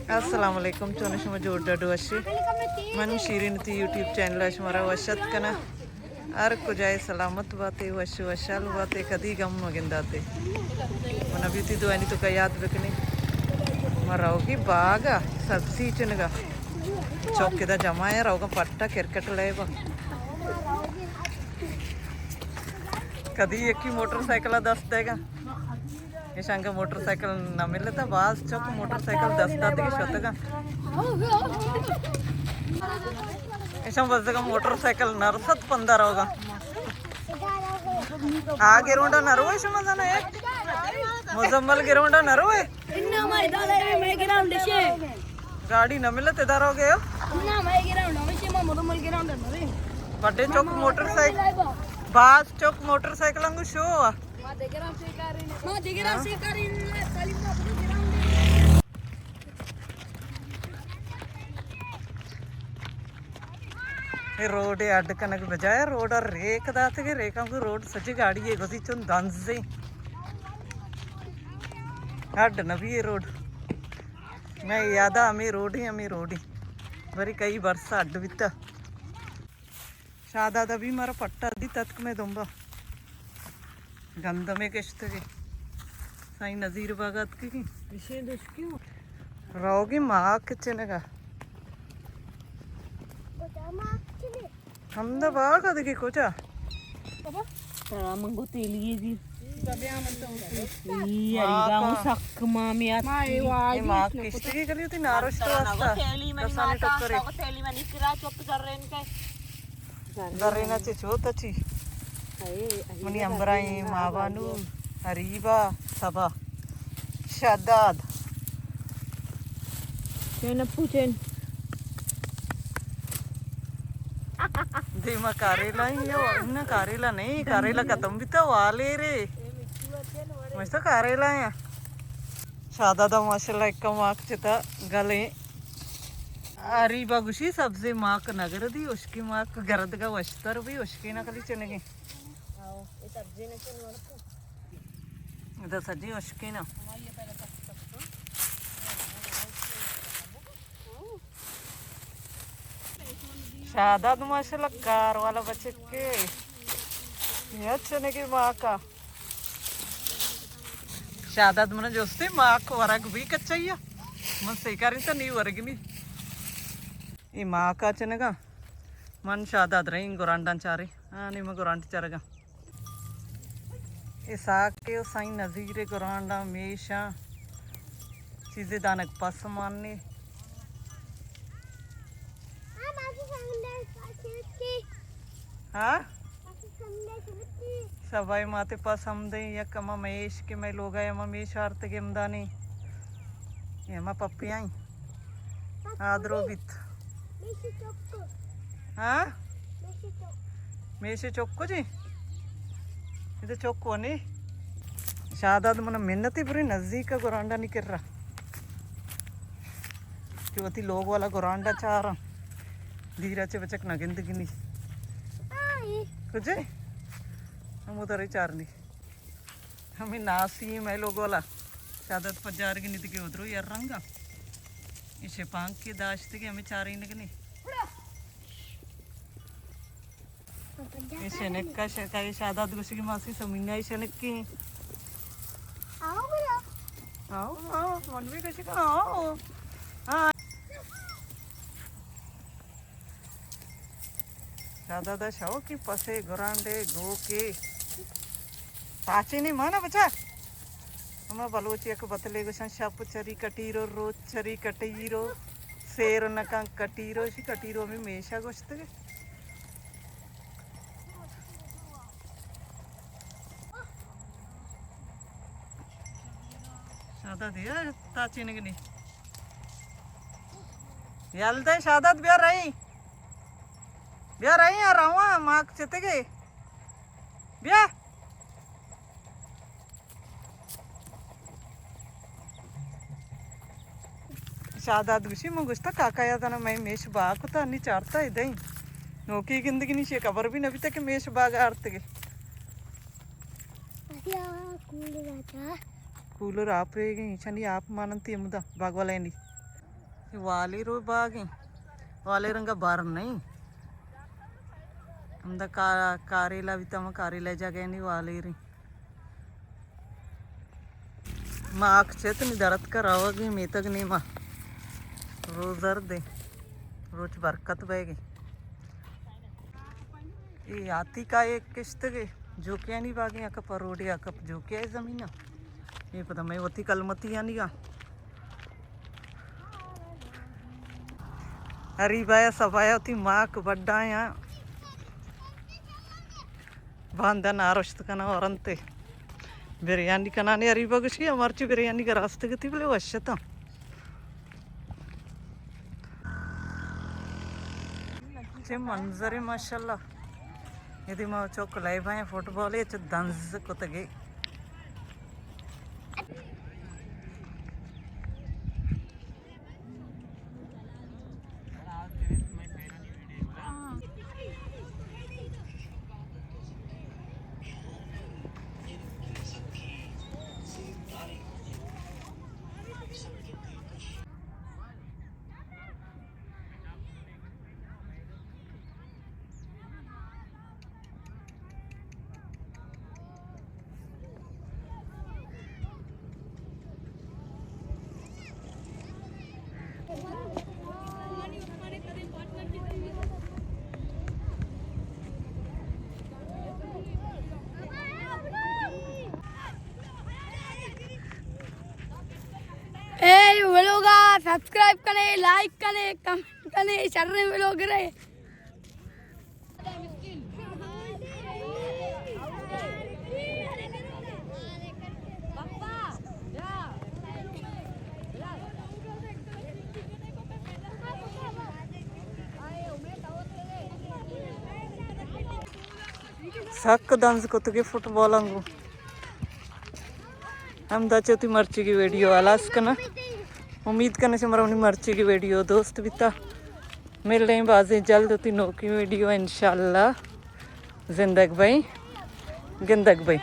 Assalamualaikum cuna shuma jodoh doashi. Man shirin ti YouTube channel ashmara washat kana. Ar ko jai salamat bate washu washal bate kadi gam magindate. Man abhi ti doani to kayat bekne. Maraugi baga sabsi chunaga. Chowk kida jama hai rauga patta kirkat leba. कभी एक ही motorcycle 10 देगा ये संग motorcycle ना मिले तो बास चौक motorcycle 10 दाते की शतगा ऐसा बस का मोटरसाइकिल नरसत 15 होगा आगे रोंडा नरो है समझ ना एक मुजम्मल के रोंडा नरो है इन्ना मैं दादा मैं गिराम देशे गाड़ी ना मिले ते दार हो गए इन्ना मैं गिराम ना मैं मैं मुजम्मल गिराम दे नरे बड़े चौक मोटरसाइकिल बास चौक मोटरसाइकिल अंगु शो मां देगराम से करी सालिम ना अपने गिराम दे रोड है अड्ड कनक बजाय रोड और रेक दाते के रेका को रोड सजी गाड़ी है गोसी चुन दांस से अड्ड न भी ये रोड मैं याद आ हमें रोड ही बरी कई वर्ष अड्ड बिता शादा भी मारा पट्टा दी तत्क में दुम्बा गंध में किश्त के साई नजीर बागत की विषय दोष क्यों रहोगी माँ किचने का हम तो बाहर का देखी कुछ मंगो तेलिए जी यार सक मामी माँ किश्त की गली थी नारोश तो वास्ता कसाने टक्करे तेली में निकरा चुप कर रहे इनके Darina cecota ci. Muni ambrai mawanu hariba saba shaddad. Cina pucen. Dima karela yo, na karela नहीं karela खत्म भी तो वाले रे. मस्त karela है. शादा दा माशाल्लाह एक माक चिता गले अरी बगुशी सबसे माक नगर दी उसकी माक गरद का वस्तर भी उसकी ना कली चनेगी ये सब्जी ने चल वाला इधर सब्जी उसकी ना शादात माशाल्लाह कार वाला बच्चे के ये चनेगी माँ का शादात मने जोस्ती माँ को वरग भी कच्चा ही है मन सेकारी तो नहीं वरग नहीं ఈ మాకాచనగా मन शादात रही गुरांडा चारे हाँ नहीं मैं गुरांटी चारेगा ये साग के साई नज़ीरे गुरांडा मेशा चीज़ें दानक पास मानने हाँ सबाई माते पास हम दे या कमा मेश के मैं लोग आए हम मेश आरते के मदानी ये हम पप्पी आई आदरो बित हाँ मेसे चौको जी इधर चौको नहीं शादात मन मिन्नती पूरी नज़दीक का गुरांडा नहीं कर रहा जो अति लोग वाला गुरांडा चाह रहा धीरा चे बचक ना गिंद गिनी कुछ हम उधर ही चार नहीं हमें नासी मैं लोग वाला शादात पर जा रही नहीं तो उधर यार रंगा इसे पांक के दाश्त के हमें चार ही निकली इसे नेक्का शकाई शादात गुस्से की मासी समीना इसे नेक्की आओ मन भी कैसे का आओ हाँ शादात शाओ की पसे गुरांडे गो के पाचे नहीं माना बचा हमारा बलोचिया को बतले गुस्सा शाप चरी कटीरो रोज चरी कटीरो शेर नका कटीरो सी कटीरो में मेशा गोश्त के शादात दिया ताची ने नहीं यालते शादात बिहार रही यार आवा माक चते के बिया शादात गुशी मुगुस्ता काका या तना मैं मेश बाग को तो नहीं चारता इधर ही नौकी गिंदगी नहीं खबर भी नबी तक मेश बाग आरते के कूलर आप आप मानती मुदा बाग वाला वाली रो बागी वाले रंगा बार नहीं हमदा कारेला भी तम कारेला जगह नहीं वाले री माँ चेत नहीं दर्द कराओगी मैं तक नहीं माँ रोज दर्द दे रोज बरकत बहेगी ये आती का एक किश्त के जो क्या नहीं बागी अक परोड़ी अक जो क्या है जमीन ये पता मैं होती कलमती यानी का हरी बाया सबाया होती माँ को बड्डा यहाँ बांधन आरस्त कना और अंते बिरयानी कनाने हरी बगुशी मर्ची बिरयानी का रास्ते के थी बोले वश्यता चे मंजर है माशाल्लाह यदि मैं चौक लाइव आए फुटबॉल ये दंज को तगे सब्सक्राइब करें, लाइक करें, कमेंट करें, शर्रे में लोग रहे। सक डांस को तो फुटबॉल अंगू हम दाचती मर्ची की वीडियो आलास करना उम्मीद करने से मरवनी मर्ची की वीडियो दोस्त बिता मिल रही बाजें जल्द होती नो की वीडियो इंशाल्लाह जिंदग भाई गिंदग भाई।